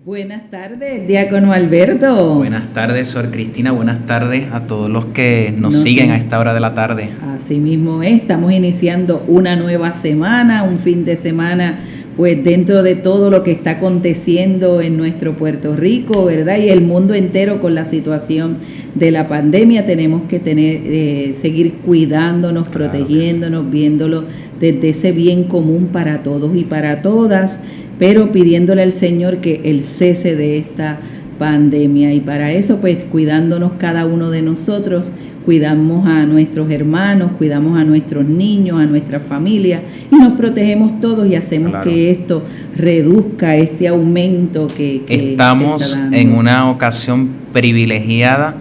Buenas tardes, Diácono Alberto. Buenas tardes, Sor Cristina. Buenas tardes a todos los que nos siguen a esta hora de la tarde. Así mismo es, estamos iniciando una nueva semana, un fin de semana, pues dentro de todo lo que está aconteciendo en nuestro Puerto Rico, ¿verdad? Y el mundo entero con la situación de la pandemia, tenemos que seguir cuidándonos, protegiéndonos, viéndolo desde ese bien común para todos y para todas, pero pidiéndole al Señor que el cese de esta pandemia. Y para eso, pues, cuidándonos cada uno de nosotros, cuidamos a nuestros hermanos, cuidamos a nuestros niños, a nuestra familia, y nos protegemos todos y hacemos que esto reduzca este aumento que estamos se está dando. En una ocasión privilegiada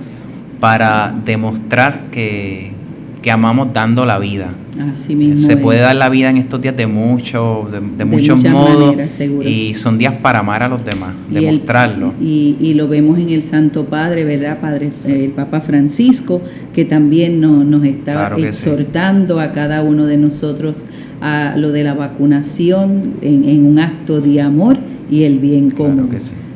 para demostrar que amamos dando la vida. Así mismo se puede dar la vida en estos días de muchos modos, maneras, y son días para amar a los demás, demostrarlo. Y lo vemos en el Santo Padre, ¿verdad? El Papa Francisco, que también nos está exhortando a cada uno de nosotros a lo de la vacunación en un acto de amor y el bien común.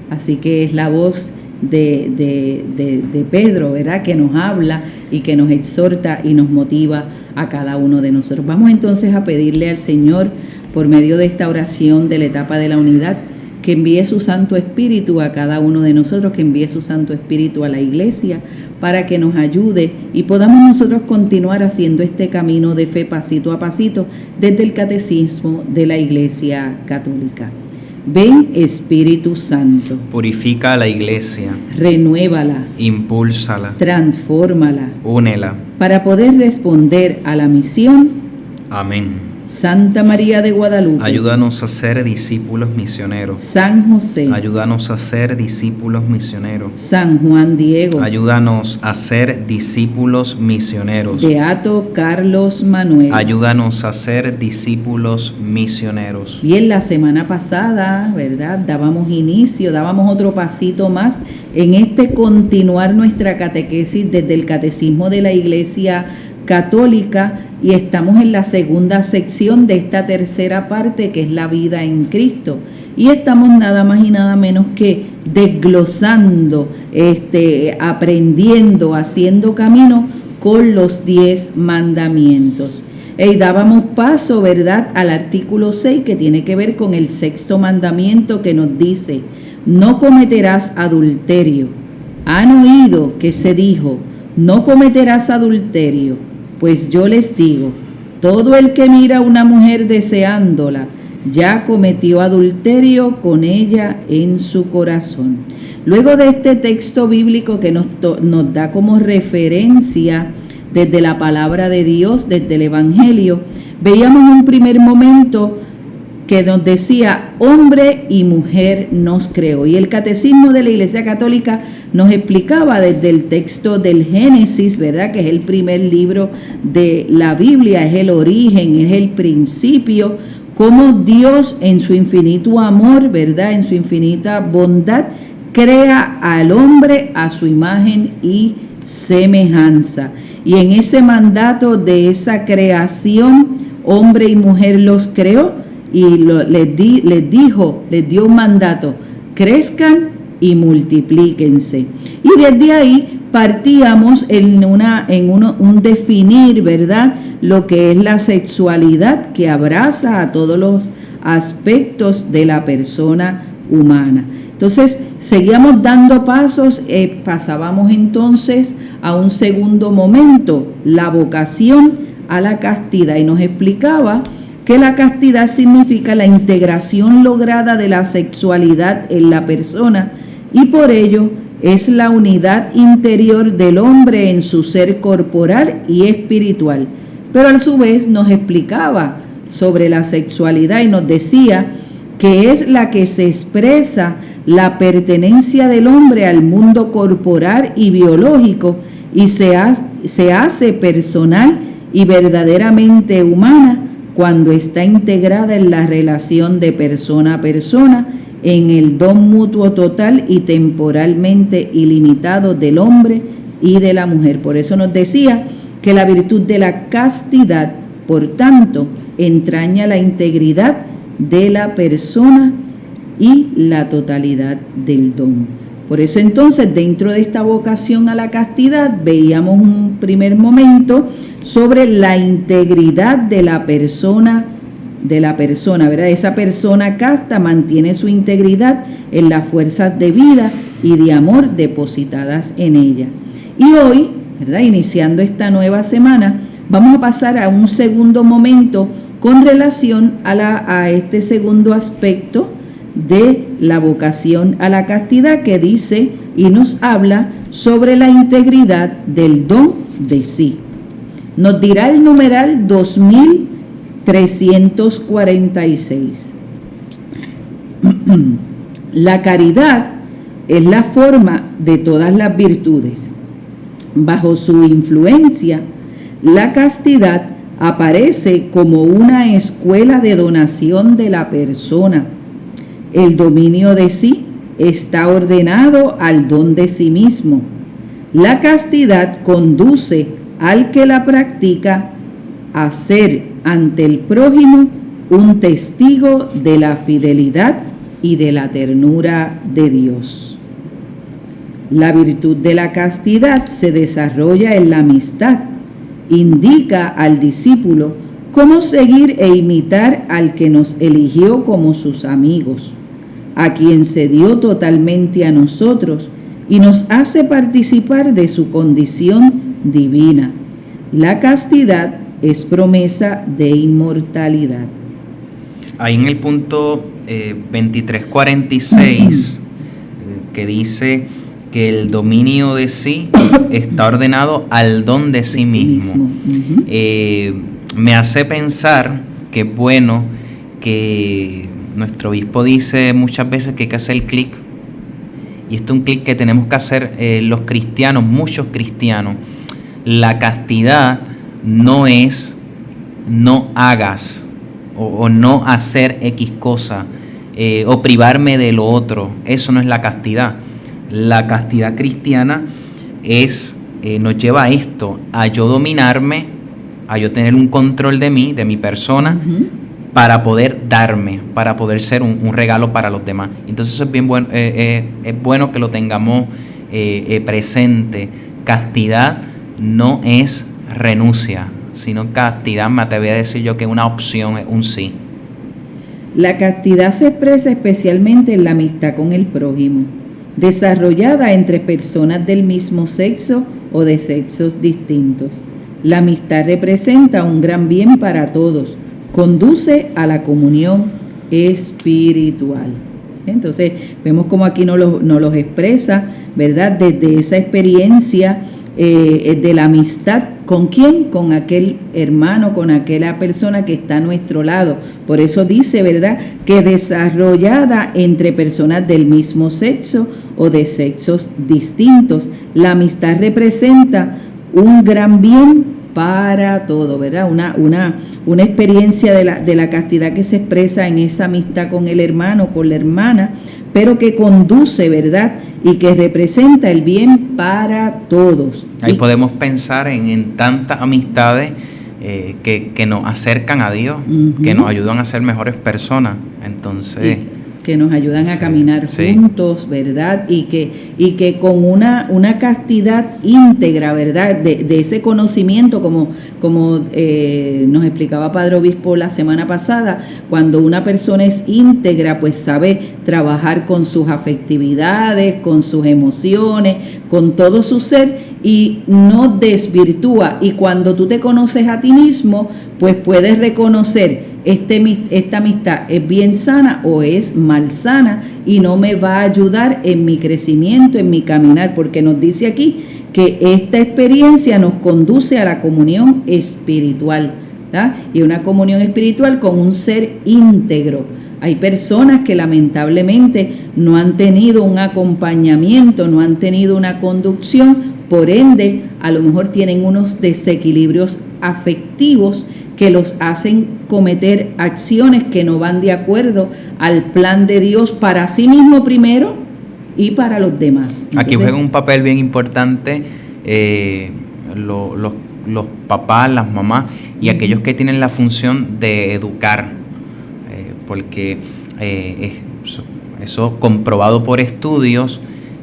Así que es la voz de Pedro, ¿verdad?, que nos habla y que nos exhorta y nos motiva a cada uno de nosotros. Vamos entonces a pedirle al Señor, por medio de esta oración de la etapa de la unidad, que envíe su Santo Espíritu a cada uno de nosotros, que envíe su Santo Espíritu a la Iglesia para que nos ayude y podamos nosotros continuar haciendo este camino de fe pasito a pasito desde el Catecismo de la Iglesia Católica. Ven, Espíritu Santo. Purifica a la Iglesia. Renuévala. Impúlsala. Transfórmala. Únela. Para poder responder a la misión. Amén. Santa María de Guadalupe. Ayúdanos a ser discípulos misioneros. San José. Ayúdanos a ser discípulos misioneros. San Juan Diego. Ayúdanos a ser discípulos misioneros. Beato Carlos Manuel. Ayúdanos a ser discípulos misioneros. Bien, la semana pasada, ¿verdad?, dábamos otro pasito más en continuar nuestra catequesis desde el Catecismo de la Iglesia Católica, y estamos en la segunda sección de esta tercera parte, que es la vida en Cristo, y estamos nada más y nada menos que desglosando, aprendiendo, haciendo camino con los 10 mandamientos. Y dábamos paso, ¿verdad?, al artículo 6, que tiene que ver con el 6º mandamiento, que nos dice: no cometerás adulterio. Han oído que se dijo: no cometerás adulterio. Pues yo les digo, todo el que mira a una mujer deseándola, ya cometió adulterio con ella en su corazón. Luego de este texto bíblico que nos da como referencia desde la palabra de Dios, desde el Evangelio, veíamos un primer momento que nos decía: hombre y mujer nos creó. Y el Catecismo de la Iglesia Católica nos explicaba desde el texto del Génesis, ¿verdad?, que es el primer libro de la Biblia, es el origen, es el principio, cómo Dios en su infinito amor, ¿verdad?, en su infinita bondad, crea al hombre a su imagen y semejanza. Y en ese mandato de esa creación, hombre y mujer los creó, y les dio un mandato: crezcan y multiplíquense. Y desde ahí partíamos en un definir, ¿verdad?, lo que es la sexualidad, que abraza a todos los aspectos de la persona humana. Entonces, seguíamos dando pasos, pasábamos entonces a un segundo momento, la vocación a la castidad, y nos explicaba que la castidad significa la integración lograda de la sexualidad en la persona, y por ello es la unidad interior del hombre en su ser corporal y espiritual. Pero a su vez nos explicaba sobre la sexualidad y nos decía que es la que se expresa la pertenencia del hombre al mundo corporal y biológico, y se hace personal y verdaderamente humana cuando está integrada en la relación de persona a persona, en el don mutuo total y temporalmente ilimitado del hombre y de la mujer. Por eso nos decía que la virtud de la castidad, por tanto, entraña la integridad de la persona y la totalidad del don. Por eso entonces, dentro de esta vocación a la castidad, veíamos un primer momento sobre la integridad de la persona, ¿verdad? Esa persona casta mantiene su integridad en las fuerzas de vida y de amor depositadas en ella. Y hoy, ¿verdad?, iniciando esta nueva semana, vamos a pasar a un segundo momento con relación a este segundo aspecto de la vocación a la castidad, que dice y nos habla sobre la integridad del don de sí. Nos dirá el numeral 2346. La caridad es la forma de todas las virtudes. Bajo su influencia, la castidad aparece como una escuela de donación de la persona. El dominio de sí está ordenado al don de sí mismo. La castidad conduce al que la practica a ser ante el prójimo un testigo de la fidelidad y de la ternura de Dios. La virtud de la castidad se desarrolla en la amistad. Indica al discípulo cómo seguir e imitar al que nos eligió como sus amigos, a quien se dio totalmente a nosotros y nos hace participar de su condición divina. La castidad es promesa de inmortalidad. Ahí en el punto 2346, que dice que el dominio de sí está ordenado al don de sí mismo. Me hace pensar que es bueno que nuestro obispo dice muchas veces que hay que hacer el clic, y esto es un clic que tenemos que hacer los cristianos, muchos cristianos. La castidad no es no hagas o no hacer X cosa o privarme de lo otro. Eso no es la castidad. La castidad cristiana nos lleva a esto, a yo dominarme, a yo tener un control de mí, de mi persona, para poder darme, para poder ser un regalo para los demás. Entonces eso es bien bueno, es bueno que lo tengamos presente. Castidad no es renuncia, sino castidad, me atrevería a decir yo que es una opción, es un sí. La castidad se expresa especialmente en la amistad con el prójimo, desarrollada entre personas del mismo sexo o de sexos distintos. La amistad representa un gran bien para todos, conduce a la comunión espiritual. Entonces, vemos como aquí nos los expresa, ¿verdad? Desde esa experiencia de la amistad. ¿Con quién? Con aquel hermano, con aquella persona que está a nuestro lado. Por eso dice, ¿verdad?, que desarrollada entre personas del mismo sexo o de sexos distintos. La amistad representa un gran bien para todo, ¿verdad? Una experiencia de la castidad que se expresa en esa amistad con el hermano, con la hermana, pero que conduce, ¿verdad?, y que representa el bien para todos. Ahí podemos pensar en tantas amistades que nos acercan a Dios, que nos ayudan a ser mejores personas. Entonces, que nos ayudan a caminar juntos, ¿verdad? Y que con una castidad íntegra, ¿verdad? De ese conocimiento, como nos explicaba Padre Obispo la semana pasada, cuando una persona es íntegra, pues sabe trabajar con sus afectividades, con sus emociones, con todo su ser, y no desvirtúa. Y cuando tú te conoces a ti mismo, pues puedes reconocer esta amistad es bien sana o es mal sana y no me va a ayudar en mi crecimiento, en mi caminar, porque nos dice aquí que esta experiencia nos conduce a la comunión espiritual, ¿verdad? Y una comunión espiritual con un ser íntegro. Hay personas que lamentablemente no han tenido un acompañamiento, no han tenido una conducción, por ende a lo mejor tienen unos desequilibrios afectivos que los hacen cometer acciones que no van de acuerdo al plan de Dios para sí mismo primero y para los demás. Entonces, aquí juega un papel bien importante los papás, las mamás y aquellos que tienen la función de educar, porque eso comprobado por estudios,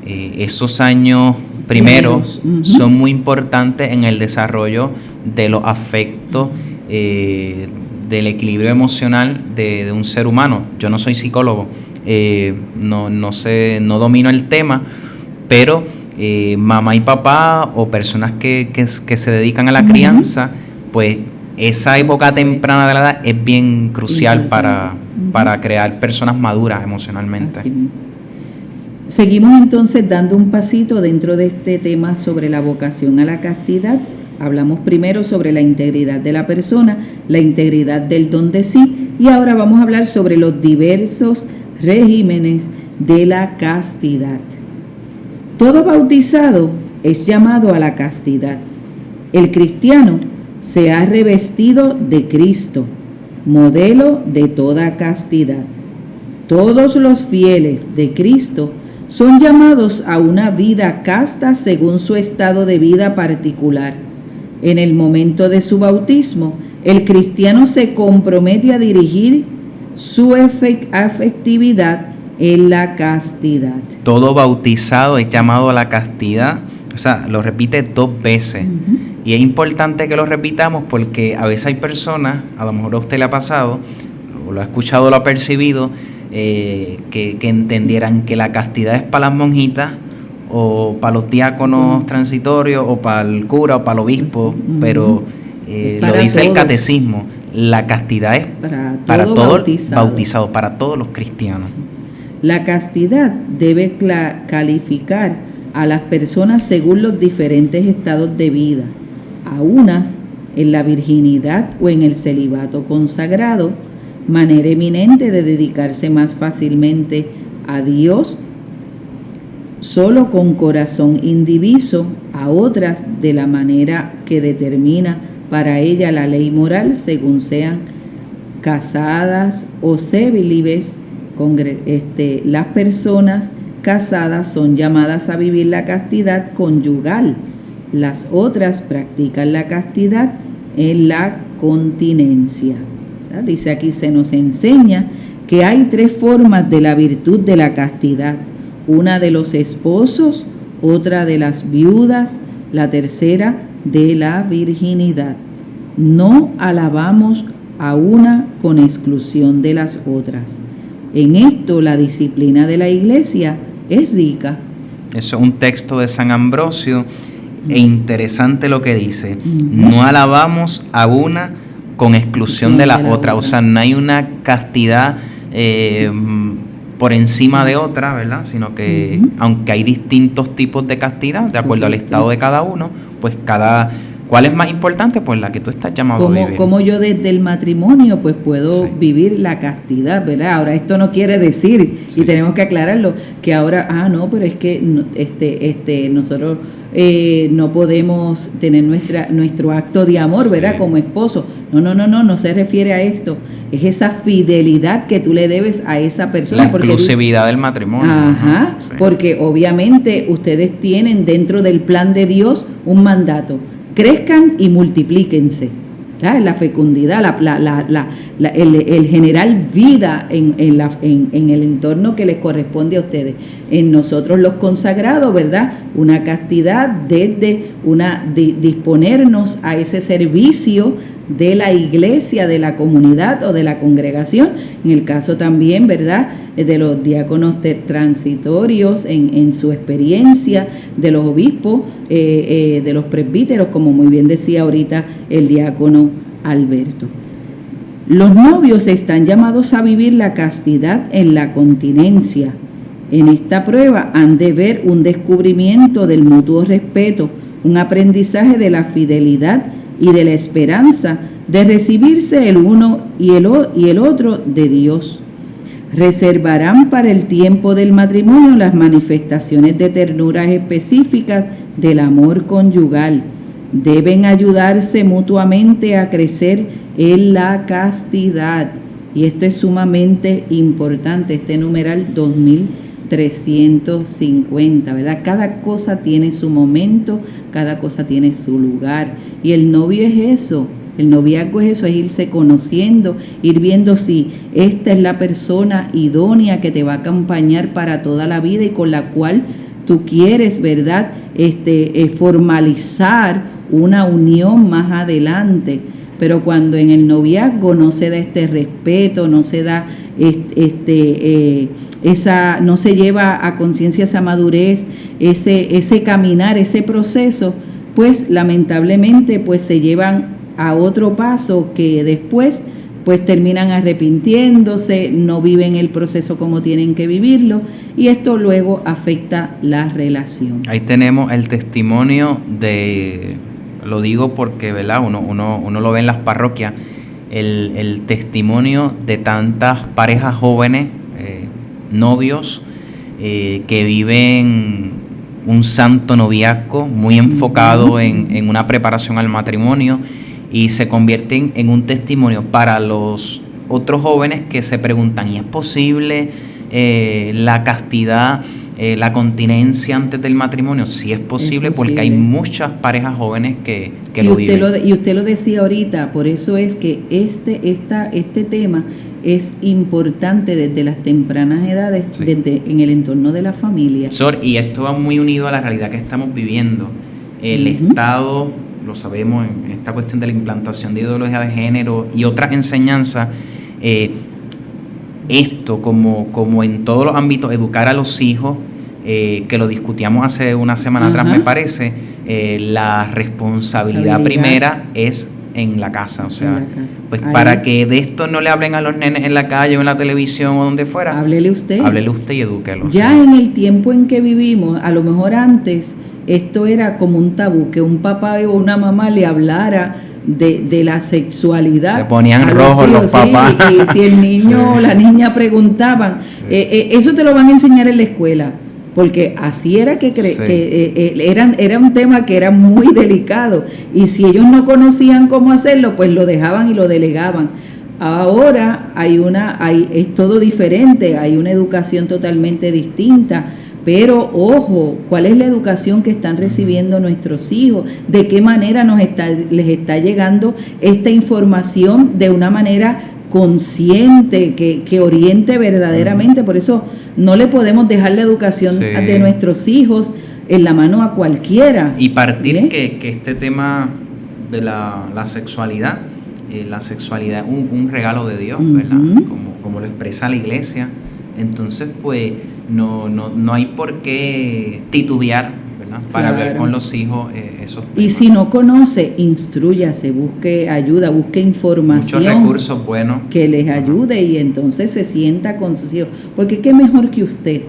esos años primeros son muy importantes en el desarrollo de los afectos, del equilibrio emocional de un ser humano. Yo no soy psicólogo, no sé, no domino el tema, pero mamá y papá o personas que se dedican a la crianza, pues esa época temprana de la edad es bien crucial para crear personas maduras emocionalmente. Así. Seguimos entonces dando un pasito dentro de este tema sobre la vocación a la castidad. Hablamos primero sobre la integridad de la persona, la integridad del don de sí, y ahora vamos a hablar sobre los diversos regímenes de la castidad. Todo bautizado es llamado a la castidad. El cristiano se ha revestido de Cristo, modelo de toda castidad. Todos los fieles de Cristo son llamados a una vida casta según su estado de vida particular. En el momento de su bautismo, el cristiano se compromete a dirigir su afectividad en la castidad. Todo bautizado es llamado a la castidad, o sea, lo repite 2 veces. Y es importante que lo repitamos porque a veces hay personas, a lo mejor a usted le ha pasado, o lo ha escuchado o lo ha percibido, que entendieran que la castidad es para las monjitas, o para los diáconos transitorios, o para el cura, o para el obispo, pero lo dice todos. El catecismo, la castidad es para todos bautizados, para todos los cristianos. La castidad debe calificar a las personas según los diferentes estados de vida, a unas en la virginidad o en el celibato consagrado, manera eminente de dedicarse más fácilmente a Dios, solo con corazón indiviso, a otras de la manera que determina para ella la ley moral, según sean casadas o célibes. Las personas casadas son llamadas a vivir la castidad conyugal. Las otras practican la castidad en la continencia. ¿Verdad? Dice aquí, se nos enseña que hay 3 formas de la virtud de la castidad. Una de los esposos, otra de las viudas, la tercera de la virginidad. No alabamos a una con exclusión de las otras. En esto la disciplina de la Iglesia es rica. Eso es un texto de San Ambrosio, e interesante lo que dice. No alabamos a una con exclusión de la otra. O sea, no hay una castidad por encima de otra, ¿verdad? Sino que aunque hay distintos tipos de castidad, de acuerdo al estado de cada uno, pues ¿cuál es más importante? Pues la que tú estás llamado a vivir. Como yo desde el matrimonio pues puedo vivir la castidad, ¿verdad? Ahora esto no quiere decir, y tenemos que aclararlo, que ahora, pero es que nosotros no podemos tener nuestro acto de amor, ¿verdad? Como esposo. No se refiere a esto. Es esa fidelidad que tú le debes a esa persona. La exclusividad del matrimonio. Ajá, porque obviamente ustedes tienen dentro del plan de Dios un mandato. Crezcan y multiplíquense, ¿verdad? La fecundidad, el generar vida en el entorno que les corresponde a ustedes. En nosotros los consagrados, ¿verdad? Una castidad desde disponernos a ese servicio de la iglesia, de la comunidad o de la congregación. En el caso también, ¿verdad?, de los diáconos transitorios en su experiencia, de los obispos, de los presbíteros, como muy bien decía ahorita el diácono Alberto. Los novios están llamados a vivir la castidad en la continencia. En esta prueba han de ver un descubrimiento del mutuo respeto, un aprendizaje de la fidelidad y de la esperanza de recibirse el uno y el otro de Dios. Reservarán para el tiempo del matrimonio las manifestaciones de ternuras específicas del amor conyugal. Deben ayudarse mutuamente a crecer en la castidad. Y esto es sumamente importante, este numeral 2350, ¿verdad? Cada cosa tiene su momento, cada cosa tiene su lugar. Y el novio es eso, El noviazgo es eso, es irse conociendo, ir viendo si esta es la persona idónea que te va a acompañar para toda la vida y con la cual tú quieres, ¿verdad?, formalizar una unión más adelante. Pero cuando en el noviazgo no se da este respeto, no se da no se lleva a conciencia esa madurez, ese caminar, ese proceso, pues lamentablemente pues se llevan a otro paso que después pues terminan arrepintiéndose, no viven el proceso como tienen que vivirlo y esto luego afecta la relación. Ahí tenemos el testimonio de, lo digo porque, ¿verdad?, uno lo ve en las parroquias, el testimonio de tantas parejas jóvenes, novios, que viven un santo noviazgo muy enfocado en una preparación al matrimonio y se convierten en un testimonio para los otros jóvenes que se preguntan, ¿y es posible la castidad, la continencia antes del matrimonio? Sí es posible, porque hay muchas parejas jóvenes que lo viven. Y usted lo decía ahorita, por eso es que este tema es importante desde las tempranas edades, sí, en el entorno de la familia. Y esto va muy unido a la realidad que estamos viviendo. El Estado, lo sabemos, en esta cuestión de la implantación de ideología de género y otras enseñanzas, esto como en todos los ámbitos, educar a los hijos, que lo discutíamos hace una semana atrás, me parece, la responsabilidad primera es en la casa, o sea, pues ahí, para que de esto no le hablen a los nenes en la calle o en la televisión o donde fuera, háblele usted y edúquelo. Ya ¿sí? En el tiempo en que vivimos, a lo mejor antes esto era como un tabú, que un papá o una mamá le hablara de la sexualidad. Se ponían rojos los papás. Sí, y si el niño o la niña preguntaban, eso te lo van a enseñar en la escuela, porque así era era un tema que era muy delicado, y si ellos no conocían cómo hacerlo, pues lo dejaban y lo delegaban. Ahora es todo diferente, hay una educación totalmente distinta. Pero, ojo, ¿cuál es la educación que están recibiendo nuestros hijos? ¿De qué manera les está llegando esta información de una manera consciente, que oriente verdaderamente? Por eso no le podemos dejar la educación de nuestros hijos en la mano a cualquiera. Y partir que este tema de la sexualidad, es un regalo de Dios, ¿verdad? Como lo expresa la Iglesia. Entonces, pues, no hay por qué titubear, ¿verdad?, para hablar con los hijos esos temas. Y si no conoce, instrúyase, busque ayuda, busque información. Muchos recursos buenos. Que les ayude y entonces se sienta con sus hijos. Porque qué mejor que usted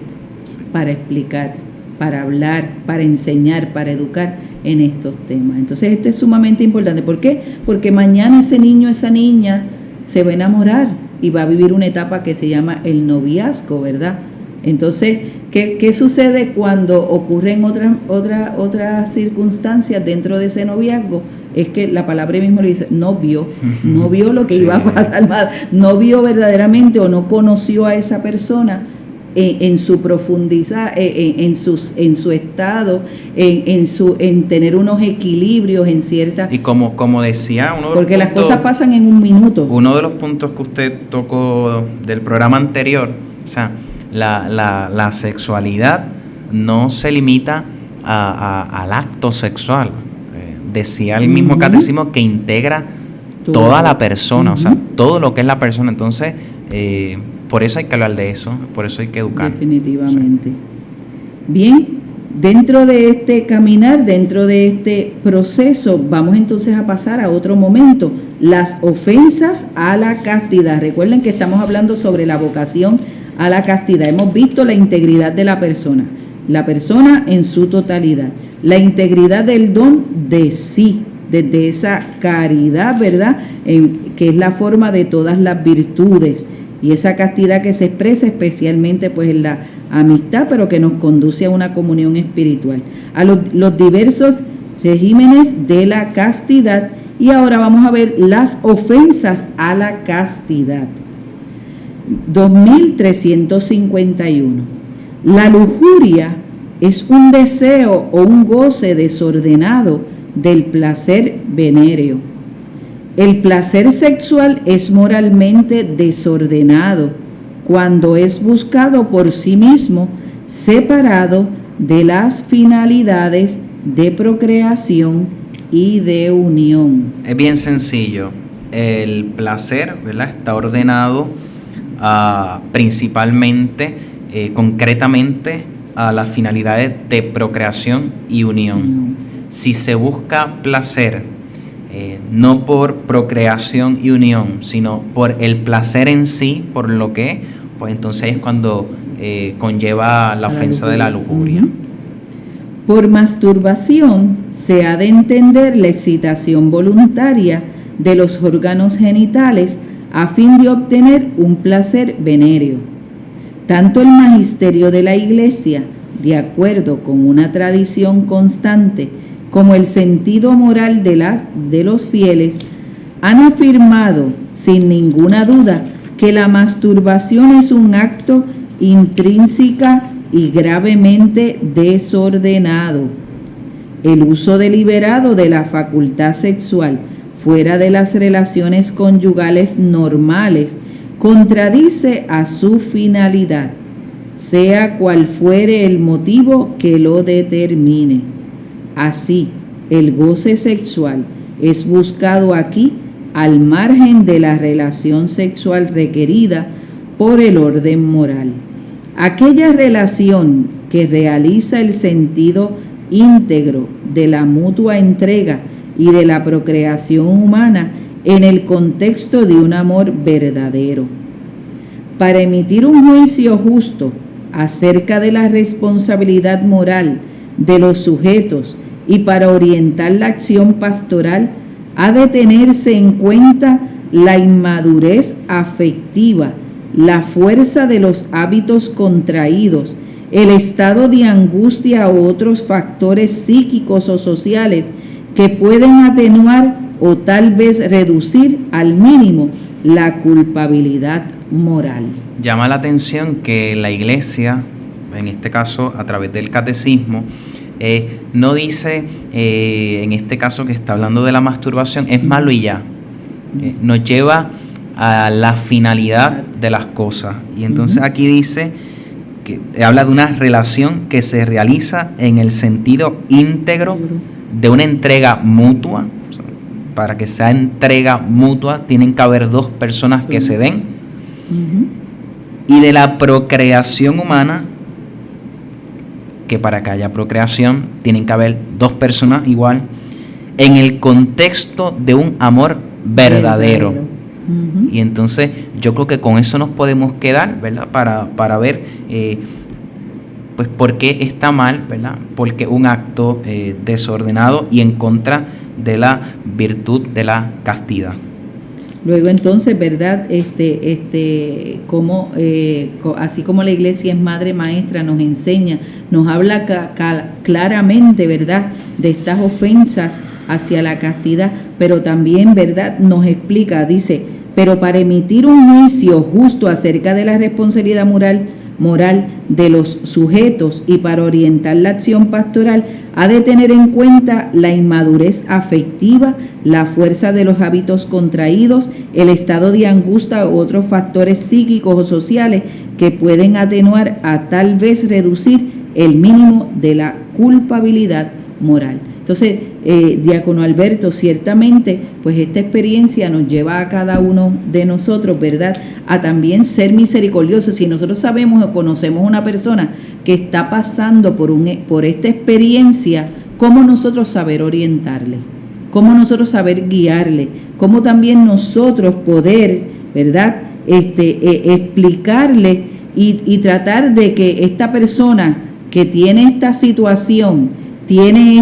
para explicar, para hablar, para enseñar, para educar en estos temas. Entonces esto es sumamente importante. ¿Por qué? Porque mañana ese niño, esa niña se va a enamorar y va a vivir una etapa que se llama el noviazgo, ¿verdad? Entonces, ¿qué sucede cuando ocurren otras circunstancias dentro de ese noviazgo? Es que la palabra mismo le dice, no vio lo que iba a pasar, no vio verdaderamente o no conoció a esa persona en su profundidad, en su estado, en tener unos equilibrios en cierta... Y como decía uno de los porque las cosas pasan en un minuto. Uno de los puntos que usted tocó del programa anterior, o sea, la sexualidad no se limita al acto sexual. Decía el mismo catecismo que integra toda la persona, o sea, todo lo que es la persona. Entonces, por eso hay que hablar de eso, por eso hay que educar. Definitivamente. Bien, dentro de este caminar, dentro de este proceso, vamos entonces a pasar a otro momento, las ofensas a la castidad. Recuerden que estamos hablando sobre la vocación a la castidad. Hemos visto la integridad de la persona en su totalidad, la integridad del don de sí, desde esa caridad, ¿verdad?, que es la forma de todas las virtudes, y esa castidad que se expresa especialmente pues en la amistad, pero que nos conduce a una comunión espiritual, a los diversos regímenes de la castidad. Y ahora vamos a ver las ofensas a la castidad. 2351. La lujuria es un deseo o un goce desordenado del placer venéreo. El placer sexual es moralmente desordenado cuando es buscado por sí mismo, separado de las finalidades de procreación y de unión. Es bien sencillo. El placer, ¿verdad?, está ordenado principalmente, concretamente, a las finalidades de procreación y unión. Si se busca placer, no por procreación y unión, sino por el placer en sí, por lo que es, pues entonces es cuando conlleva la ofensa de la lujuria. Por masturbación se ha de entender la excitación voluntaria de los órganos genitales a fin de obtener un placer venéreo. Tanto el magisterio de la Iglesia, de acuerdo con una tradición constante, como el sentido moral de los fieles, han afirmado sin ninguna duda que la masturbación es un acto intrínseca y gravemente desordenado. El uso deliberado de la facultad sexual fuera de las relaciones conyugales normales contradice a su finalidad, sea cual fuere el motivo que lo determine. Así, el goce sexual es buscado aquí al margen de la relación sexual requerida por el orden moral. Aquella relación que realiza el sentido íntegro de la mutua entrega y de la procreación humana en el contexto de un amor verdadero. Para emitir un juicio justo acerca de la responsabilidad moral de los sujetos y para orientar la acción pastoral, ha de tenerse en cuenta la inmadurez afectiva, la fuerza de los hábitos contraídos, el estado de angustia u otros factores psíquicos o sociales que pueden atenuar o tal vez reducir al mínimo la culpabilidad moral. Llama la atención que la Iglesia, en este caso a través del catecismo, no dice, en este caso que está hablando de la masturbación, es malo y ya. Nos lleva a la finalidad de las cosas. Y entonces aquí dice que habla de una relación que se realiza en el sentido íntegro de una entrega mutua. O sea, para que sea entrega mutua tienen que haber dos personas que se den. Y de la procreación humana, que para que haya procreación tienen que haber dos personas igual, en el contexto de un amor verdadero. Y entonces yo creo que con eso nos podemos quedar, ¿verdad? Para ver pues por qué está mal, ¿verdad? Porque un acto desordenado y en contra de la virtud de la castidad. Luego entonces, ¿verdad? Como, así como la Iglesia es madre maestra, nos enseña, nos habla claramente, ¿verdad?, de estas ofensas hacia la castidad, pero también, ¿verdad?, nos explica, dice, pero para emitir un juicio justo acerca de la responsabilidad moral de los sujetos y para orientar la acción pastoral, ha de tener en cuenta la inmadurez afectiva, la fuerza de los hábitos contraídos, el estado de angustia u otros factores psíquicos o sociales que pueden atenuar a tal vez reducir el mínimo de la culpabilidad moral. Entonces, Diácono Alberto, ciertamente, pues esta experiencia nos lleva a cada uno de nosotros, ¿verdad?, a también ser misericordiosos. Si nosotros sabemos o conocemos una persona que está pasando por esta experiencia, ¿cómo nosotros saber orientarle? ¿Cómo nosotros saber guiarle? ¿Cómo también nosotros poder, ¿verdad?, explicarle y tratar de que esta persona que tiene esta situación, tiene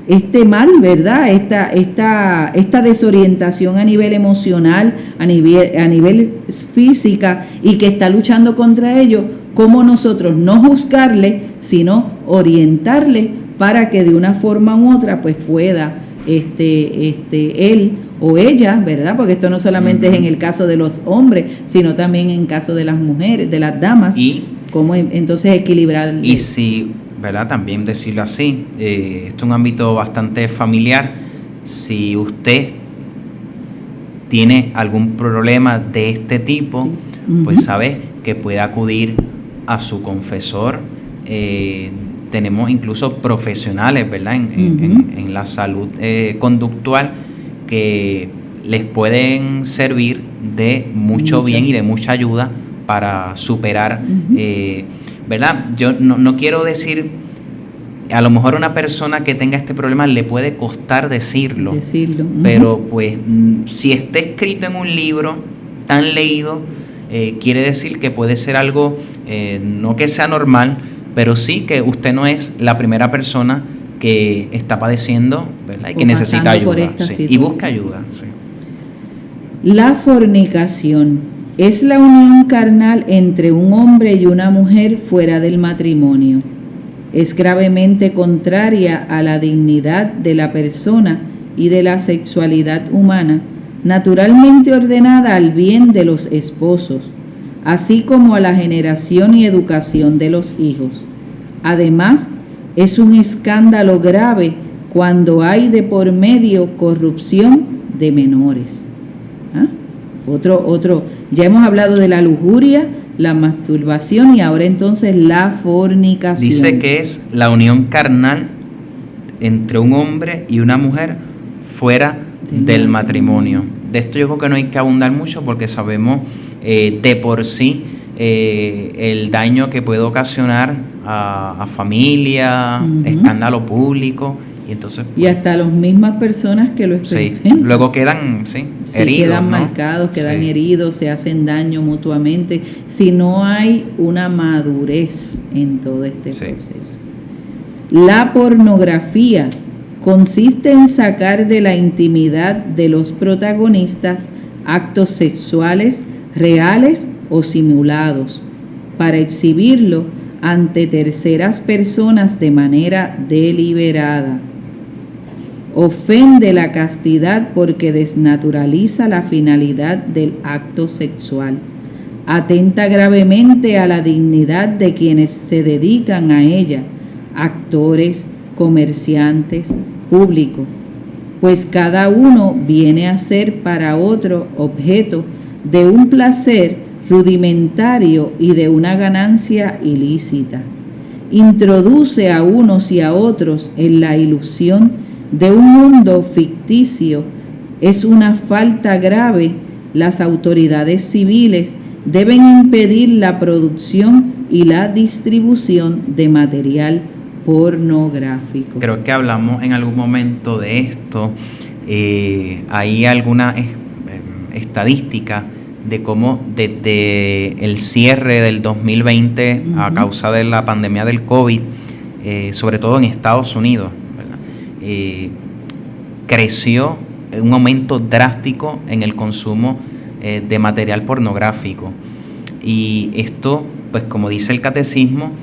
este mal, ¿verdad?, esta desorientación a nivel emocional, a nivel física, y que está luchando contra ello, cómo nosotros no juzgarle, sino orientarle para que de una forma u otra pues pueda él o ella, ¿verdad?, porque esto no solamente es en el caso de los hombres, sino también en el caso de las mujeres, de las damas, y cómo entonces equilibrar. Y si, ¿verdad?, también decirlo así, esto es un ámbito bastante familiar, si usted tiene algún problema de este tipo, pues sabe que puede acudir a su confesor. Tenemos incluso profesionales, ¿verdad?, en la salud conductual que les pueden servir de mucho bien y de mucha ayuda para superar, ¿verdad? Yo no quiero decir, a lo mejor una persona que tenga este problema le puede costar decirlo. Pero pues si está escrito en un libro tan leído, quiere decir que puede ser algo, no que sea normal, pero sí que usted no es la primera persona que está padeciendo, ¿verdad?, y que necesita ayuda. Sí, y busca ayuda. Sí. La fornicación es la unión carnal entre un hombre y una mujer fuera del matrimonio. Es gravemente contraria a la dignidad de la persona y de la sexualidad humana, naturalmente ordenada al bien de los esposos, así como a la generación y educación de los hijos. Además, es un escándalo grave cuando hay de por medio corrupción de menores. ¿Ah? Ya hemos hablado de la lujuria, la masturbación y ahora entonces la fornicación. Dice que es la unión carnal entre un hombre y una mujer fuera del matrimonio. De esto yo creo que no hay que abundar mucho porque sabemos de por sí el daño que puede ocasionar a familia, escándalo público. Y entonces, y hasta las mismas personas que lo experimentan. Sí, luego quedan heridos. Quedan marcados, quedan heridos, se hacen daño mutuamente, si no hay una madurez en todo este proceso. La pornografía consiste en sacar de la intimidad de los protagonistas actos sexuales reales o simulados para exhibirlo ante terceras personas de manera deliberada. Ofende la castidad porque desnaturaliza la finalidad del acto sexual. Atenta gravemente a la dignidad de quienes se dedican a ella, actores, comerciantes, público, pues cada uno viene a ser para otro objeto de un placer rudimentario y de una ganancia ilícita. Introduce a unos y a otros en la ilusión de un mundo ficticio. Es una falta grave. Las autoridades civiles deben impedir la producción y la distribución de material pornográfico. Creo que hablamos en algún momento de esto. Hay alguna estadística de cómo desde el cierre del 2020 a causa de la pandemia del COVID, sobre todo en Estados Unidos, ¿verdad?, creció un aumento drástico en el consumo de material pornográfico. Y esto, pues como dice el catecismo,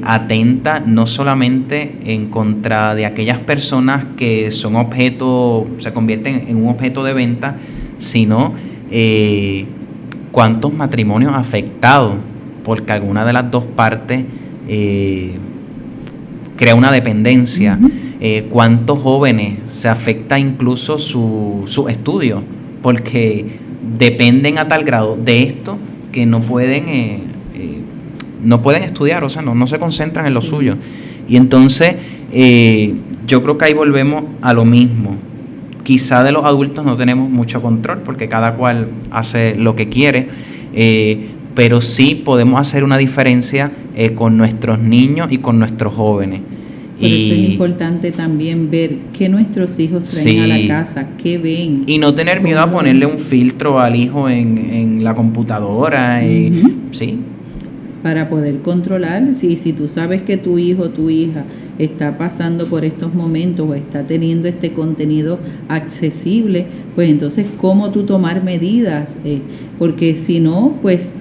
atenta no solamente en contra de aquellas personas que son objeto, se convierten en un objeto de venta, sino cuántos matrimonios afectados porque alguna de las dos partes crea una dependencia, cuántos jóvenes se afecta incluso su estudio porque dependen a tal grado de esto que no pueden estudiar, o sea, no se concentran en lo suyo. Y entonces yo creo que ahí volvemos a lo mismo. Quizá de los adultos no tenemos mucho control porque cada cual hace lo que quiere, pero sí podemos hacer una diferencia con nuestros niños y con nuestros jóvenes. Por eso es importante también ver qué nuestros hijos traen a la casa, qué ven. Y no tener miedo a ponerle un filtro al hijo en la computadora. Sí. Para poder controlar, si tú sabes que tu hijo o tu hija está pasando por estos momentos o está teniendo este contenido accesible, pues entonces cómo tú tomar medidas, porque si no, pues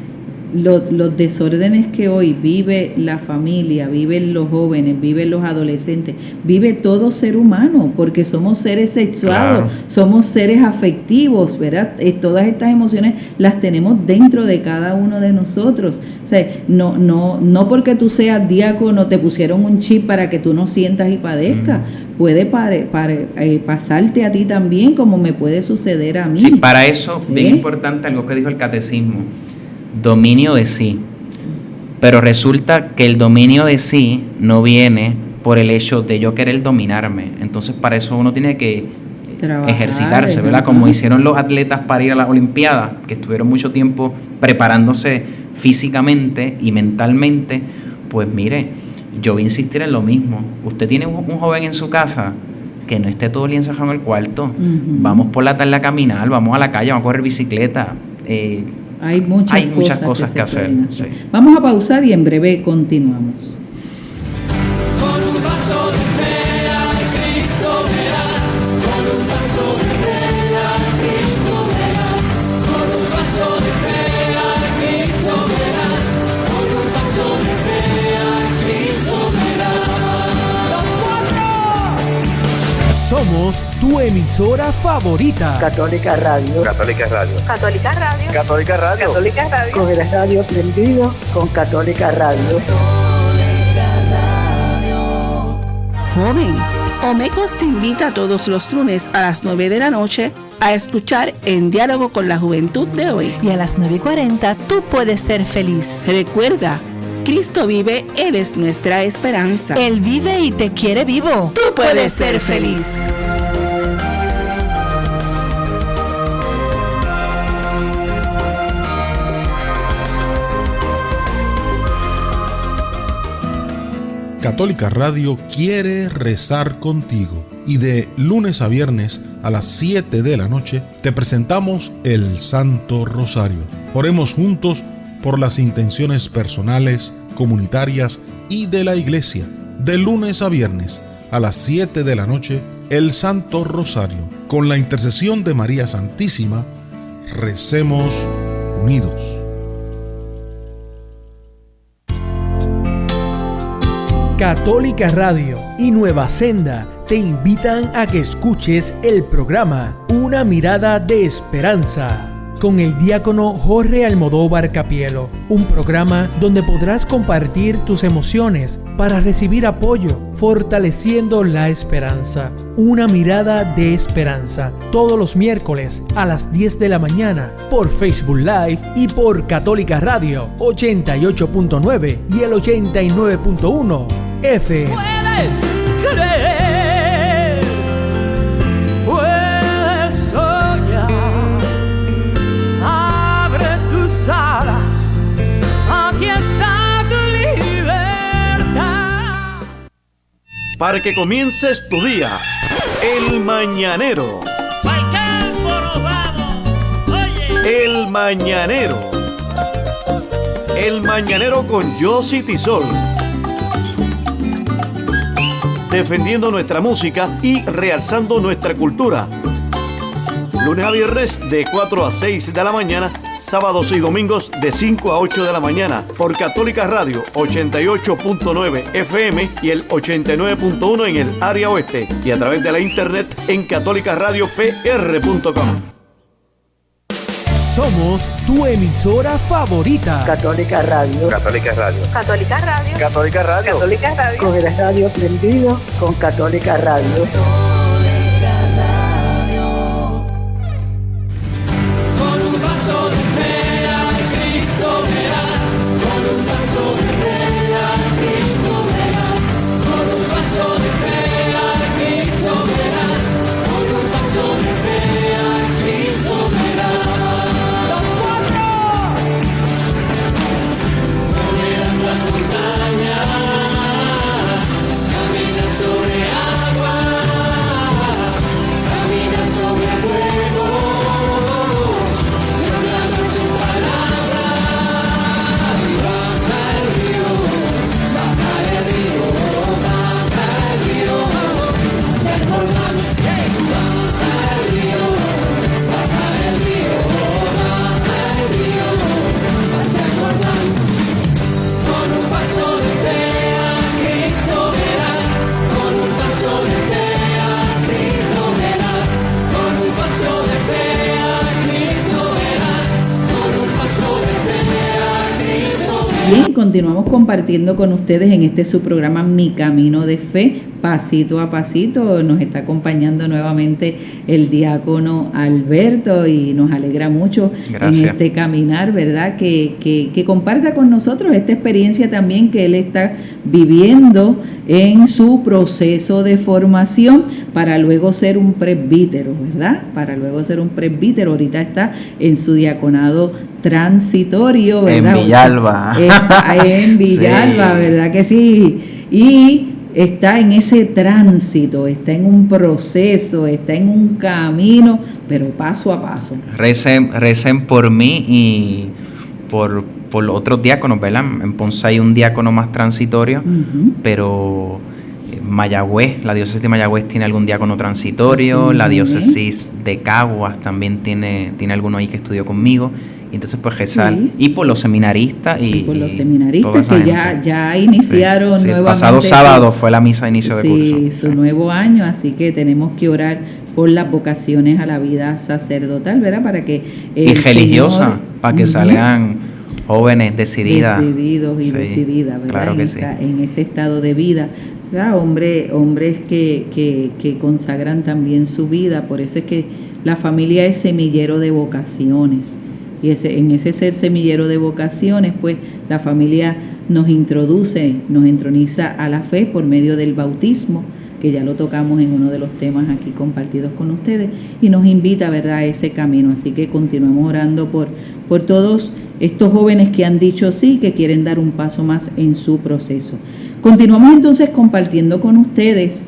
los desórdenes que hoy vive la familia, viven los jóvenes, viven los adolescentes, vive todo ser humano, porque somos seres sexuados, Claro. somos seres afectivos, ¿verdad? Todas estas emociones las tenemos dentro de cada uno de nosotros. O sea, no porque tú seas diácono te pusieron un chip para que tú no sientas y padezcas. Puede pasarte a ti también, como me puede suceder a mí. Sí, para eso, bien importante algo que dijo el catecismo, dominio de sí. Pero resulta que el dominio de sí no viene por el hecho de yo querer dominarme. Entonces, para eso uno tiene que ejercitarse, ¿verdad? Como hicieron los atletas para ir a las Olimpiadas, que estuvieron mucho tiempo preparándose físicamente y mentalmente. Pues mire, yo voy a insistir en lo mismo. Usted tiene un joven en su casa, que no esté todo el día encerrado en el cuarto. Vamos por la tarde a caminar, vamos a la calle, vamos a correr bicicleta. Hay muchas cosas que hacer. Sí. Vamos a pausar y en breve continuamos. Con un paso de fe a Cristo verás, con un paso de fe a Cristo verás, con un paso de fe a Cristo verás, con un paso de fe a Cristo verás. Somos tu emisora favorita. Católica Radio. Católica Radio. Católica Radio. Católica Radio. Católica Radio. Con el radio prendido con Católica Radio. Joven, Omecos te invita todos los lunes a las 9 de la noche a escuchar En Diálogo con la Juventud de hoy. Y a las 9:40 tú puedes ser feliz. Recuerda, Cristo vive, Él es nuestra esperanza. Él vive y te quiere vivo. Tú puedes ser feliz. Católica Radio quiere rezar contigo y de lunes a viernes a las 7 de la noche te presentamos el Santo Rosario. Oremos juntos por las intenciones personales, comunitarias y de la Iglesia. De lunes a viernes a las 7 de la noche, el Santo Rosario. Con la intercesión de María Santísima, recemos unidos. Católica Radio y Nueva Senda te invitan a que escuches el programa Una Mirada de Esperanza con el diácono Jorge Almodóvar Capielo, un programa donde podrás compartir tus emociones para recibir apoyo, fortaleciendo la esperanza. Una Mirada de Esperanza, todos los miércoles a las 10 de la mañana por Facebook Live y por Católica Radio 88.9 y el 89.1 FM. Puedes creer, puedes soñar, abre tus alas, aquí está tu libertad. Para que comiences tu día, El Mañanero. ¡Pa'l campo nos vamos! ¡Oye! El Mañanero. El Mañanero con Yossi Tisol. Defendiendo nuestra música y realzando nuestra cultura. Lunes a viernes de 4 a 6 de la mañana, sábados y domingos de 5 a 8 de la mañana por Católica Radio 88.9 FM y el 89.1 en el área oeste y a través de la internet en catolicaradiopr.com. Somos tu emisora favorita. Católica Radio. Católica Radio. Católica Radio. Católica Radio. Católica Radio. Con el radio prendido con Católica Radio. Con un paso de fe a Cristo verás, con un paso de fe a Cristo verás, con un paso de fe a Cristo verás, con un paso de fe a Cristo verás. Los cuatro moverán las montañas, caminan sobre agua. Bien, continuamos compartiendo con ustedes en este su programa Mi Camino de Fe, pasito a pasito. Nos está acompañando nuevamente el diácono Alberto y nos alegra mucho en este caminar, ¿verdad? Que comparta con nosotros esta experiencia también que él está viviendo en su proceso de formación para luego ser un presbítero, ¿verdad? Para luego ser un presbítero. Ahorita está en su diaconado transitorio, ¿verdad? En Villalba. En Villalba, sí. ¿Verdad que sí? Y está en ese tránsito, está en un proceso, está en un camino, pero paso a paso. Recen por mí y por los otros diáconos, ¿verdad? En Ponce hay un diácono más transitorio, pero Mayagüez, la diócesis de Mayagüez tiene algún diácono transitorio, la diócesis de Caguas también tiene alguno ahí que estudió conmigo. Y entonces pues rezar, y por los seminaristas y por los seminaristas que ya iniciaron nuevamente. El pasado sábado fue la misa de inicio de curso. Sí, su nuevo año, así que tenemos que orar por las vocaciones a la vida sacerdotal, ¿verdad? Para que y religiosa, para que salgan jóvenes decididos y decididas, ¿verdad? Claro que en este estado de vida, ¿verdad? Hombres que consagran también su vida. Por eso es que la familia es semillero de vocaciones. Y en ese ser semillero de vocaciones, pues la familia nos entroniza a la fe por medio del bautismo, que ya lo tocamos en uno de los temas aquí compartidos con ustedes, y nos invita, ¿verdad?, a ese camino. Así que continuamos orando por todos estos jóvenes que han dicho sí, que quieren dar un paso más en su proceso. Continuamos entonces compartiendo con ustedes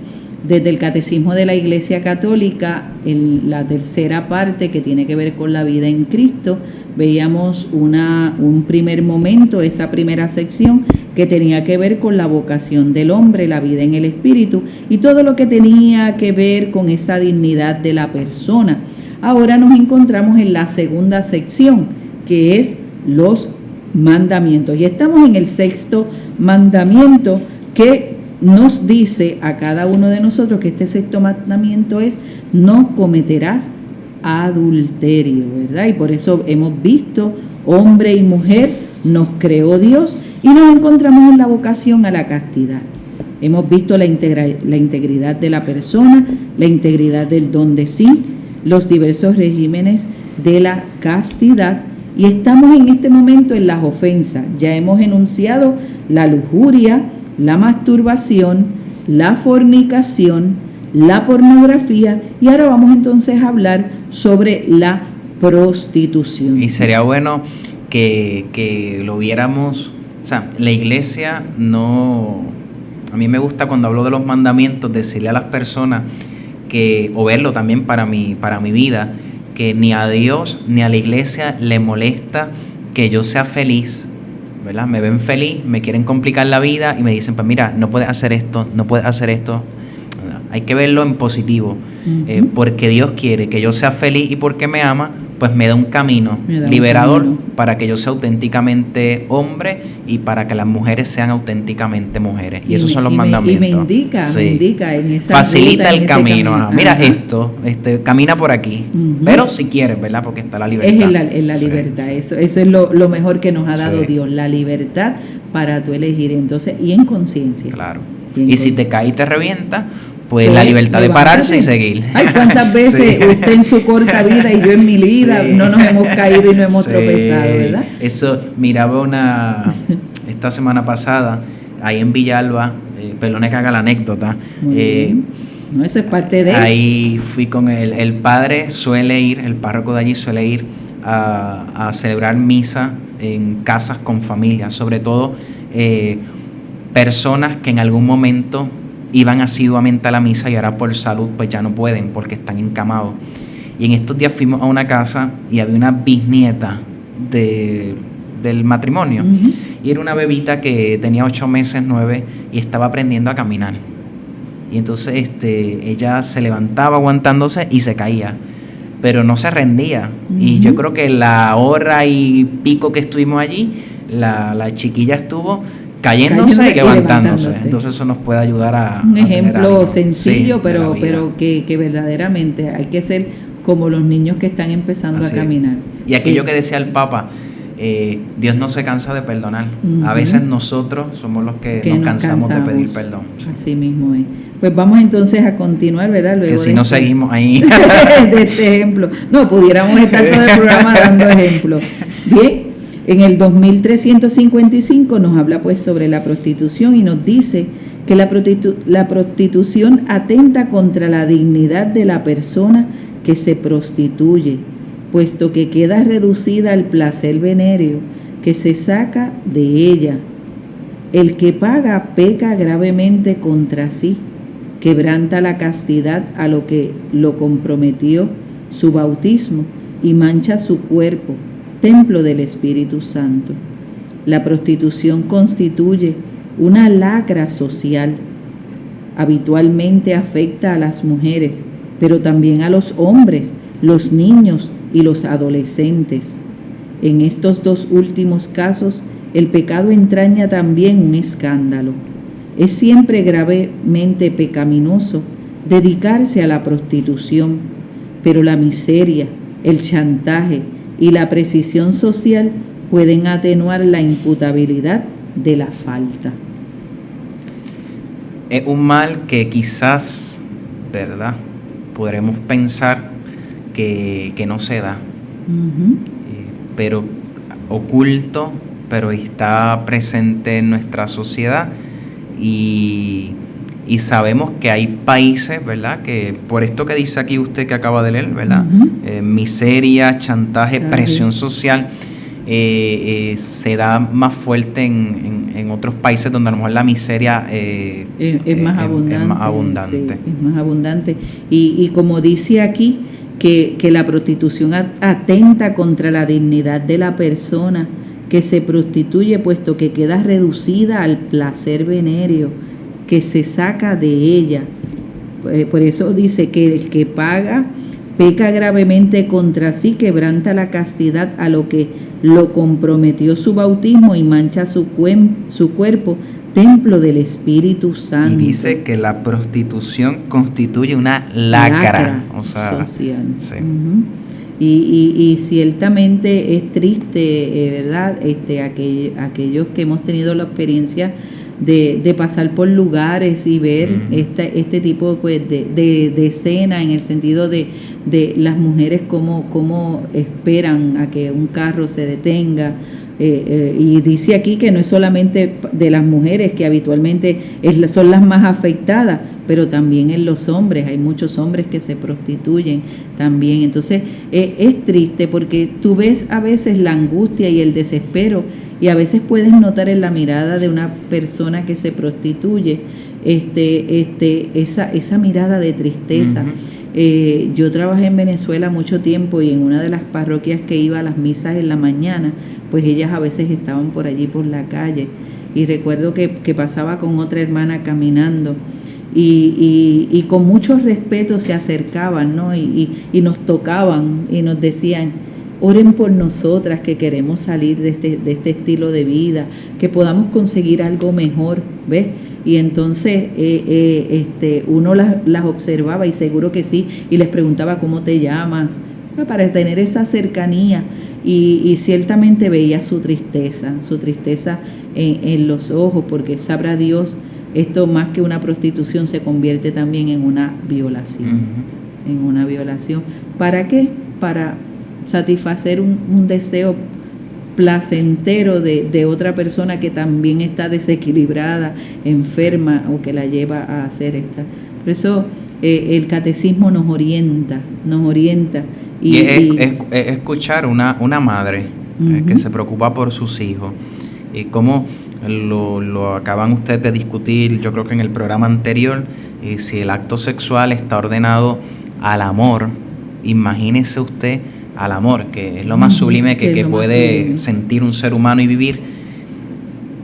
desde el Catecismo de la Iglesia Católica, la tercera parte que tiene que ver con la vida en Cristo. Veíamos un primer momento, esa primera sección que tenía que ver con la vocación del hombre, la vida en el Espíritu y todo lo que tenía que ver con esa dignidad de la persona. Ahora nos encontramos en la segunda sección, que es los mandamientos. Y estamos en el sexto mandamiento, que nos dice a cada uno de nosotros que este sexto mandamiento es: no cometerás adulterio, ¿verdad? Y por eso hemos visto, hombre y mujer nos creó Dios y nos encontramos en la vocación a la castidad. Hemos visto la integridad de la persona, la integridad del don de sí, los diversos regímenes de la castidad, y estamos en este momento en las ofensas. Ya hemos enunciado la lujuria, la masturbación, la fornicación, la pornografía, y ahora vamos entonces a hablar sobre la prostitución. Y sería bueno que lo viéramos, o sea, la iglesia no... A mí me gusta cuando hablo de los mandamientos decirle a las personas o verlo también para mi vida, que ni a Dios ni a la iglesia le molesta que yo sea feliz, ¿verdad? Me ven feliz, me quieren complicar la vida y me dicen, pues mira, no puedes hacer esto, no puedes hacer esto. Hay que verlo en positivo, porque Dios quiere que yo sea feliz y porque me ama, pues me da un camino liberador para que yo sea auténticamente hombre y para que las mujeres sean auténticamente mujeres. Y esos son los mandamientos. Me indica en esa facilita ruta, el camino. Mira esto, camina por aquí. Pero si quieres, ¿verdad? Porque está la libertad. Es en la libertad. Eso es lo mejor que nos ha dado Dios, la libertad para tú elegir, entonces, y en conciencia. Claro. Y si te caes y te revienta, pues la libertad de pararse y seguir. Ay, cuántas veces usted en su corta vida y yo en mi vida no nos hemos caído y no hemos tropezado, ¿verdad? Eso, miraba esta semana pasada, ahí en Villalba, perdone que haga la anécdota. No, eso es parte de... Ahí fui con el padre el párroco de allí suele ir a celebrar misa en casas con familias, sobre todo personas que en algún momento iban asiduamente a la misa y ahora por salud pues ya no pueden porque están encamados. Y en estos días fuimos a una casa y había una bisnieta del matrimonio. Y era una bebita que tenía 8 meses, 9 y estaba aprendiendo a caminar. Y entonces ella se levantaba aguantándose y se caía, pero no se rendía. Y yo creo que la hora y pico que estuvimos allí, la chiquilla estuvo cayéndose y levantándose. Entonces eso nos puede ayudar a... Un ejemplo sencillo, pero que verdaderamente hay que ser como los niños que están empezando a caminar. Y aquello que decía el Papa, Dios no se cansa de perdonar. Ujú. A veces nosotros somos los que nos cansamos de pedir perdón. Sí. Así mismo es. Pues vamos entonces a continuar, ¿verdad? Luego Que si de no este- seguimos ahí. de este ejemplo. No, pudiéramos estar todo el programa dando ejemplos. Bien, en el 2355 nos habla pues sobre la prostitución y nos dice que la prostitución atenta contra la dignidad de la persona que se prostituye, puesto que queda reducida al placer venéreo que se saca de ella. El que paga peca gravemente contra sí, quebranta la castidad a lo que lo comprometió su bautismo y mancha su cuerpo, templo del Espíritu Santo. La prostitución constituye una lacra social. Habitualmente afecta a las mujeres, pero también a los hombres, los niños y los adolescentes. En estos dos últimos casos, el pecado entraña también un escándalo. Es siempre gravemente pecaminoso dedicarse a la prostitución, pero la miseria, el chantaje y la precisión social pueden atenuar la imputabilidad de la falta. Es un mal que quizás, ¿verdad?, podremos pensar que no se da, pero oculto, pero está presente en nuestra sociedad y sabemos que hay países, ¿verdad?, que por esto que dice aquí usted que acaba de leer, ¿verdad?, miseria, chantaje, presión social, se da más fuerte en otros países donde a lo mejor la miseria es más abundante. Sí, es más abundante. Y como dice aquí, que la prostitución atenta contra la dignidad de la persona que se prostituye, puesto que queda reducida al placer venéreo que se saca de ella. Por eso dice que el que paga peca gravemente contra sí, quebranta la castidad a lo que lo comprometió su bautismo y mancha su cuerpo, templo del Espíritu Santo. Y dice que la prostitución constituye una lacra o sea, social. Sí. Y ciertamente es triste, ¿verdad? Aquellos que hemos tenido la experiencia de pasar por lugares y ver este tipo pues, de escena, en el sentido de las mujeres cómo esperan a que un carro se detenga. Y dice aquí que no es solamente de las mujeres, que habitualmente son las más afectadas, pero también en los hombres. Hay muchos hombres que se prostituyen también. Entonces es triste porque tú ves a veces la angustia y el desespero, y a veces puedes notar en la mirada de una persona que se prostituye esa mirada de tristeza. Yo trabajé en Venezuela mucho tiempo, y en una de las parroquias que iba a las misas en la mañana, pues ellas a veces estaban por allí por la calle, y recuerdo que pasaba con otra hermana caminando y con mucho respeto se acercaban, ¿no? Y nos tocaban y nos decían: oren por nosotras que queremos salir de este estilo de vida, que podamos conseguir algo mejor, ¿ves? Y entonces uno las observaba, y seguro que sí, y les preguntaba: ¿cómo te llamas? Para tener esa cercanía, y ciertamente veía su tristeza en los ojos, porque sabrá Dios, esto más que una prostitución se convierte también en una violación. En una violación. ¿Para qué? Para satisfacer un deseo placentero de otra persona que también está desequilibrada, enferma, o que la lleva a hacer esta. Por eso el catecismo nos orienta. Y es escuchar una madre que se preocupa por sus hijos, y cómo lo acaban ustedes de discutir, yo creo que en el programa anterior, y si el acto sexual está ordenado al amor, imagínese usted al amor, que es lo más sublime que puede sentir un ser humano y vivir,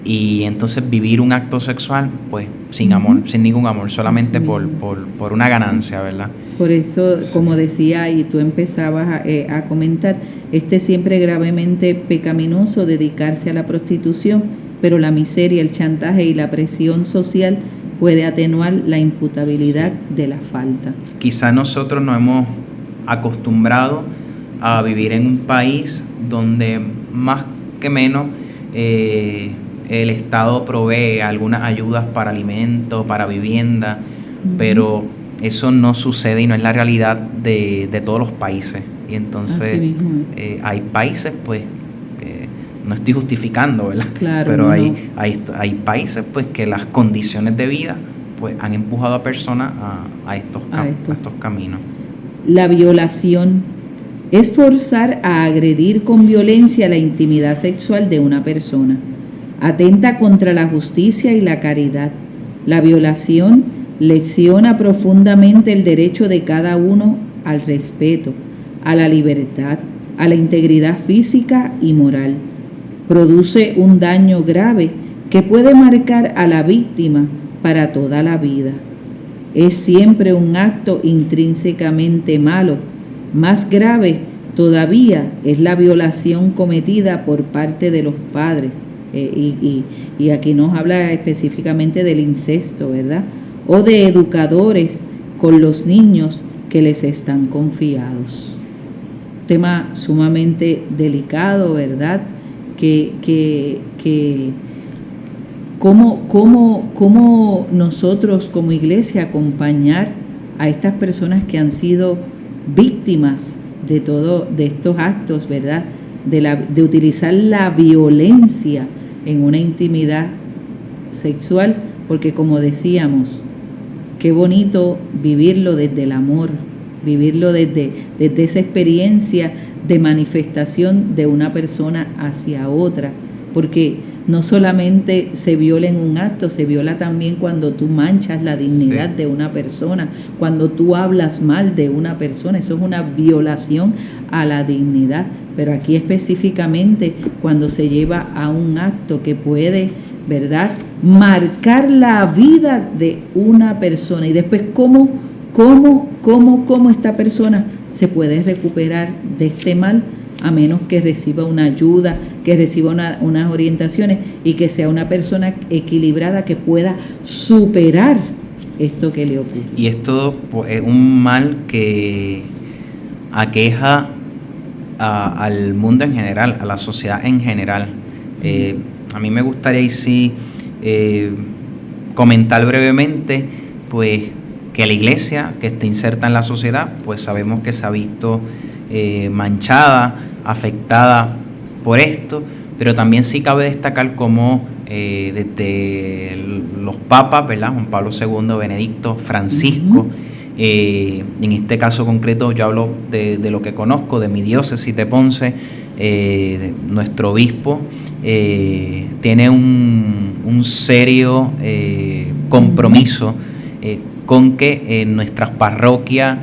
y entonces vivir un acto sexual pues sin amor, sin ningún amor, solamente por una ganancia, ¿verdad? Por eso, como decía, y tú empezabas a comentar, siempre gravemente pecaminoso dedicarse a la prostitución, pero la miseria, el chantaje y la presión social puede atenuar la imputabilidad de la falta. Quizá nosotros nos hemos acostumbrado a vivir en un país donde más que menos el Estado provee algunas ayudas para alimentos, para vivienda, pero eso no sucede y no es la realidad de todos los países. Y entonces hay países, pues, no estoy justificando, ¿verdad? Claro, pero no. hay países, pues, que las condiciones de vida, pues, han empujado a personas a estos caminos. La violación es forzar a agredir con violencia la intimidad sexual de una persona. Atenta contra la justicia y la caridad. La violación lesiona profundamente el derecho de cada uno al respeto, a la libertad, a la integridad física y moral. Produce un daño grave que puede marcar a la víctima para toda la vida. Es siempre un acto intrínsecamente malo. Más grave todavía es la violación cometida por parte de los padres. Y aquí nos habla específicamente del incesto, ¿verdad? O de educadores con los niños que les están confiados. Tema sumamente delicado, ¿verdad? ¿Cómo nosotros como iglesia acompañar a estas personas que han sido víctimas de estos actos, ¿verdad? De utilizar la violencia en una intimidad sexual, porque como decíamos, qué bonito vivirlo desde el amor, vivirlo desde esa experiencia de manifestación de una persona hacia otra, porque no solamente se viola en un acto, se viola también cuando tú manchas la dignidad de una persona, cuando tú hablas mal de una persona, eso es una violación a la dignidad, pero aquí específicamente cuando se lleva a un acto que puede, ¿verdad?, marcar la vida de una persona y después cómo esta persona se puede recuperar de este mal, a menos que reciba una ayuda, que reciba unas orientaciones y que sea una persona equilibrada que pueda superar esto que le ocurre. Y esto, pues, es un mal que aqueja al mundo en general, a la sociedad en general. A mí me gustaría comentar brevemente, pues, que la iglesia que está inserta en la sociedad, pues sabemos que se ha visto manchada, afectada por esto, pero también sí cabe destacar cómo desde los papas, ¿verdad?, Juan Pablo II, Benedicto, Francisco, en este caso concreto yo hablo de lo que conozco, de mi diócesis de Ponce, nuestro obispo tiene un serio compromiso con que nuestras parroquias,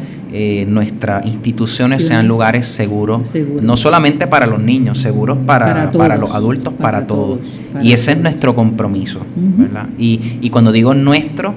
nuestras instituciones sean lugares seguros, no solamente para los niños, seguros para los adultos, para todos. Y ese es nuestro compromiso, ¿verdad? Y cuando digo nuestro,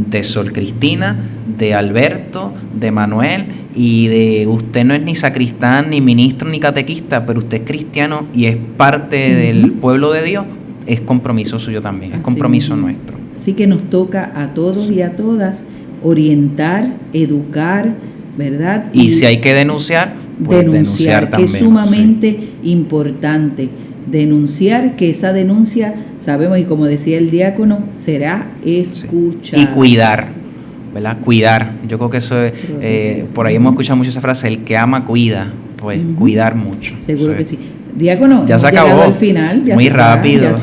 de Sol Cristina, de Alberto, de Manuel, y de usted no es ni sacristán, ni ministro, ni catequista, pero usted es cristiano y es parte del pueblo de Dios, es compromiso suyo también, es compromiso nuestro. Así que nos toca a todos y a todas orientar, educar, ¿verdad? Y si hay que denunciar, pues denunciar también. Que es sumamente importante. Denunciar, que esa denuncia, sabemos, y como decía el diácono, será escuchada. Y cuidar, ¿verdad? Cuidar. Yo creo que eso es, por ahí hemos escuchado mucho esa frase, el que ama cuida, pues cuidar mucho. Seguro que sí. Diácono, ya se acabó al final, muy rápido. Ya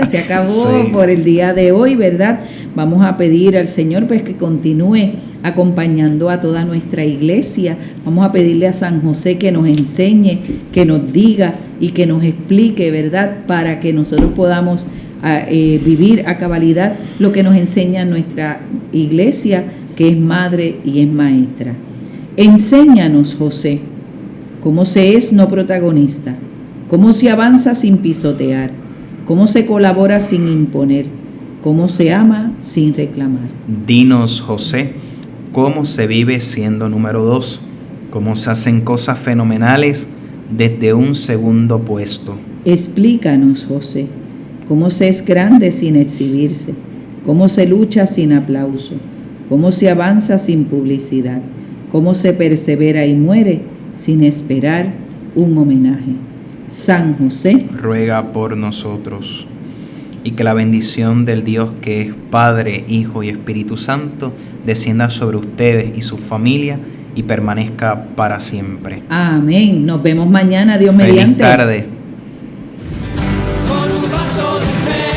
se acabó por el día de hoy, ¿verdad? Vamos a pedir al Señor pues que continúe acompañando a toda nuestra iglesia. Vamos a pedirle a San José que nos enseñe, que nos diga y que nos explique, ¿verdad? Para que nosotros podamos vivir a cabalidad lo que nos enseña nuestra iglesia, que es madre y es maestra. Enséñanos, José, cómo se es no protagonista, cómo se avanza sin pisotear, cómo se colabora sin imponer, cómo se ama sin reclamar. Dinos, José, cómo se vive siendo número 2, cómo se hacen cosas fenomenales desde un segundo puesto. Explícanos, José, cómo se es grande sin exhibirse, cómo se lucha sin aplauso, cómo se avanza sin publicidad, cómo se persevera y muere sin esperar un homenaje. San José, ruega por nosotros. Y que la bendición del Dios que es Padre, Hijo y Espíritu Santo descienda sobre ustedes y sus familias y permanezca para siempre. amén. Nos vemos mañana, Dios Feliz mediante. tarde. Con un vaso de fe